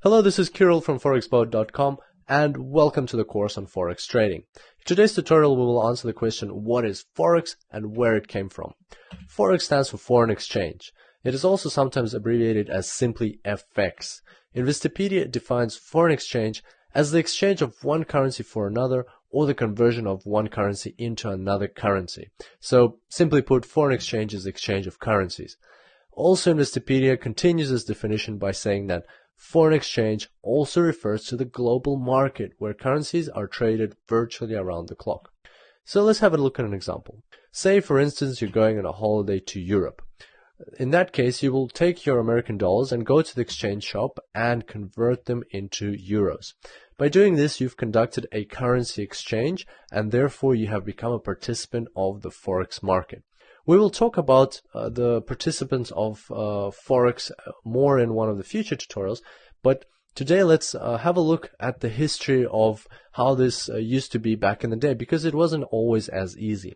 Hello, this is Kirill from forexboat.com and welcome to the course on Forex trading. In today's tutorial we will answer the question, what is Forex and where it came from? Forex stands for foreign exchange. It is also sometimes abbreviated as simply FX. Investopedia defines foreign exchange as the exchange of one currency for another or the conversion of one currency into another currency. So simply put, foreign exchange is the exchange of currencies. Also, Investopedia continues this definition by saying that foreign exchange also refers to the global market where currencies are traded virtually around the clock. So let's have a look at an example. Say, for instance, you're going on a holiday to Europe. In that case, you will take your American dollars and go to the exchange shop and convert them into euros. By doing this, you've conducted a currency exchange and therefore you have become a participant of the Forex market. We will talk about the participants of Forex more in one of the future tutorials, but today let's have a look at the history of how this used to be back in the day, because it wasn't always as easy.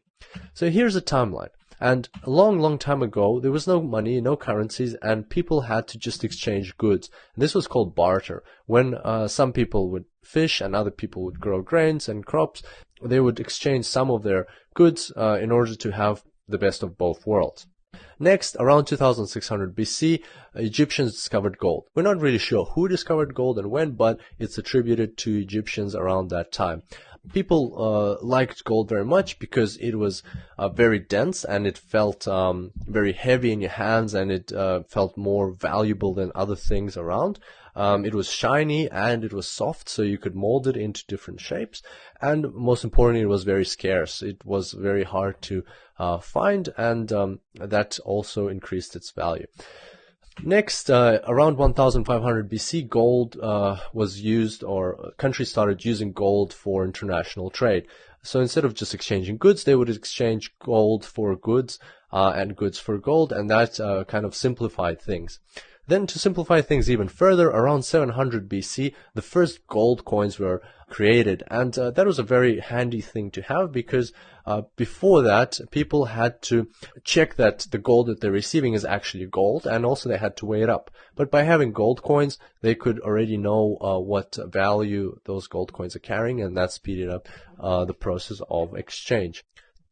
So here's a timeline. And a long time ago, there was no money, no currencies, and people had to just exchange goods. And this was called barter. When some people would fish and other people would grow grains and crops, they would exchange some of their goods in order to have the best of both worlds. Next, around 2600 BC, Egyptians discovered gold. We're not really sure who discovered gold and when, but it's attributed to Egyptians around that time. People liked gold very much because it was very dense and it felt very heavy in your hands, and it felt more valuable than other things around. It was shiny and it was soft, so you could mold it into different shapes. And most importantly, it was very scarce. It was very hard to find, and that also increased its value. Next, around 1500 BC, gold was used, or countries started using gold for international trade. So instead of just exchanging goods, they would exchange gold for goods and goods for gold, and that kind of simplified things. Then, to simplify things even further, around 700 BC, the first gold coins were created, and that was a very handy thing to have, because before that, people had to check that the gold that they're receiving is actually gold, and also they had to weigh it up. But by having gold coins, they could already know what value those gold coins are carrying, and that speeded up the process of exchange.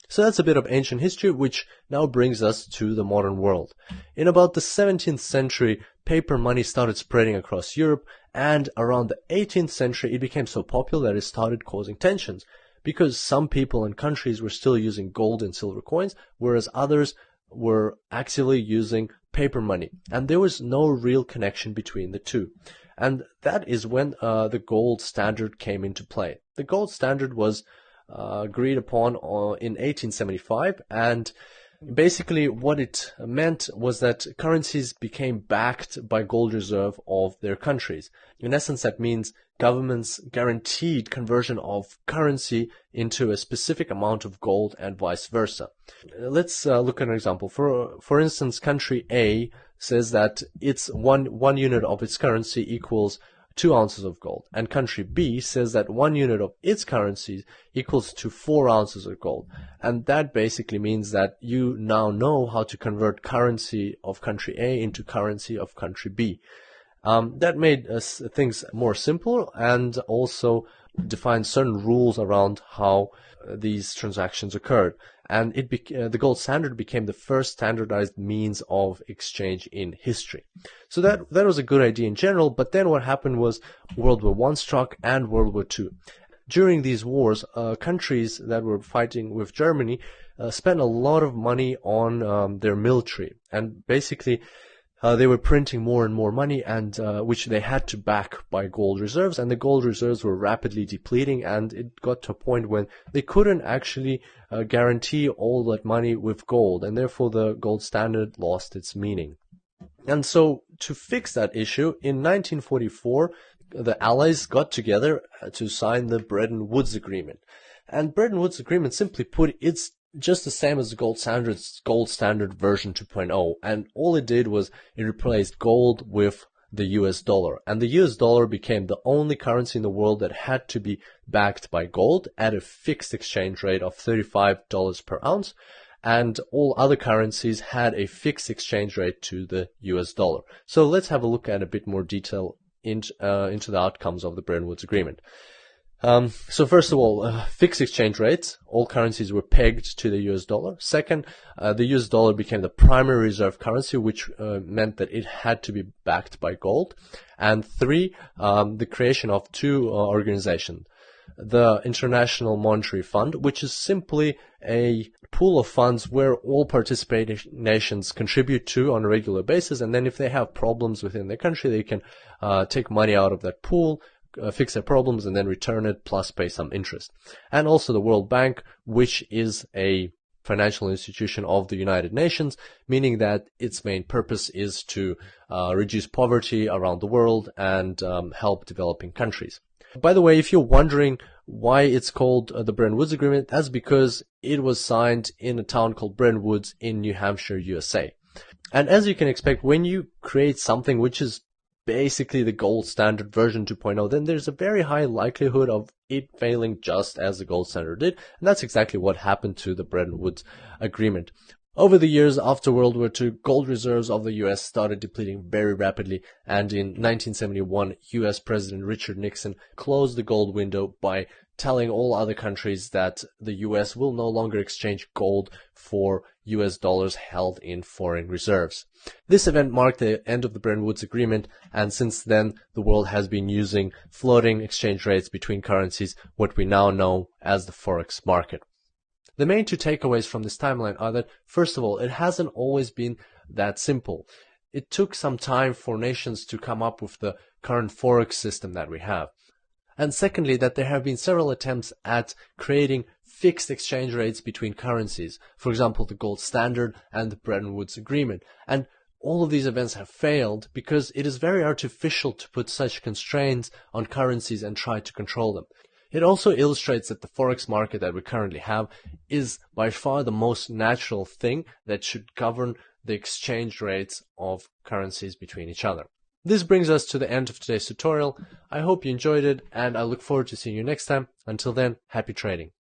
So that's a bit of ancient history, which now brings us to the modern world. In about the 17th century, paper money started spreading across Europe, and around the 18th century it became so popular that it started causing tensions, because some people and countries were still using gold and silver coins, whereas others were actively using paper money, and there was no real connection between the two. And that is when the gold standard came into play. The gold standard was agreed upon in 1875, and basically what it meant was that currencies became backed by gold reserve of their countries. In essence, that means governments guaranteed conversion of currency into a specific amount of gold and vice versa. Let's look at an example. For instance, country A says that its one unit of its currency equals 2 ounces of gold, and country B says that 1 unit of its currency equals to 4 ounces of gold. And that basically means that you now know how to convert currency of country A into currency of country B. That made things more simple, and also defined certain rules around how these transactions occurred. And the gold standard became the first standardized means of exchange in history. So that was a good idea in general, but then what happened was World War I struck and World War II. During these wars, countries that were fighting with Germany spent a lot of money on their military, and basically they were printing more and more money, and which they had to back by gold reserves, and the gold reserves were rapidly depleting, and it got to a point when they couldn't actually guarantee all that money with gold, and therefore the gold standard lost its meaning. And so to fix that issue, in 1944, the Allies got together to sign the Bretton Woods Agreement. And Bretton Woods Agreement, simply put, it's just the same as the gold standard version 2.0, and all it did was it replaced gold with the US dollar, and the US dollar became the only currency in the world that had to be backed by gold at a fixed exchange rate of $35 per ounce, and all other currencies had a fixed exchange rate to the US dollar. So let's have a look at a bit more detail into the outcomes of the Bretton Woods Agreement. So first of all, fixed exchange rates. All currencies were pegged to the US dollar. Second, the US dollar became the primary reserve currency, which meant that it had to be backed by gold. And three, the creation of two organizations. The International Monetary Fund, which is simply a pool of funds where all participating nations contribute to on a regular basis, and then if they have problems within their country, they can take money out of that pool, fix their problems, and then return it, plus pay some interest. And also the World Bank, which is a financial institution of the United Nations, meaning that its main purpose is to reduce poverty around the world and help developing countries. By the way, if you're wondering why it's called the Bretton Woods Agreement, that's because it was signed in a town called Bretton Woods in New Hampshire, USA. And as you can expect, when you create something which is basically the gold standard version 2.0, then there's a very high likelihood of it failing just as the gold standard did. And that's exactly what happened to the Bretton Woods Agreement. Over the years after World War II, gold reserves of the US started depleting very rapidly, and in 1971, US President Richard Nixon closed the gold window by telling all other countries that the US will no longer exchange gold for US dollars held in foreign reserves. This event marked the end of the Bretton Woods Agreement, and since then, the world has been using floating exchange rates between currencies, what we now know as the Forex market. The main two takeaways from this timeline are that, first of all, it hasn't always been that simple. It took some time for nations to come up with the current Forex system that we have. And secondly, that there have been several attempts at creating fixed exchange rates between currencies. For example, the gold standard and the Bretton Woods Agreement. And all of these events have failed because it is very artificial to put such constraints on currencies and try to control them. It also illustrates that the Forex market that we currently have is by far the most natural thing that should govern the exchange rates of currencies between each other. This brings us to the end of today's tutorial. I hope you enjoyed it, and I look forward to seeing you next time. Until then, happy trading.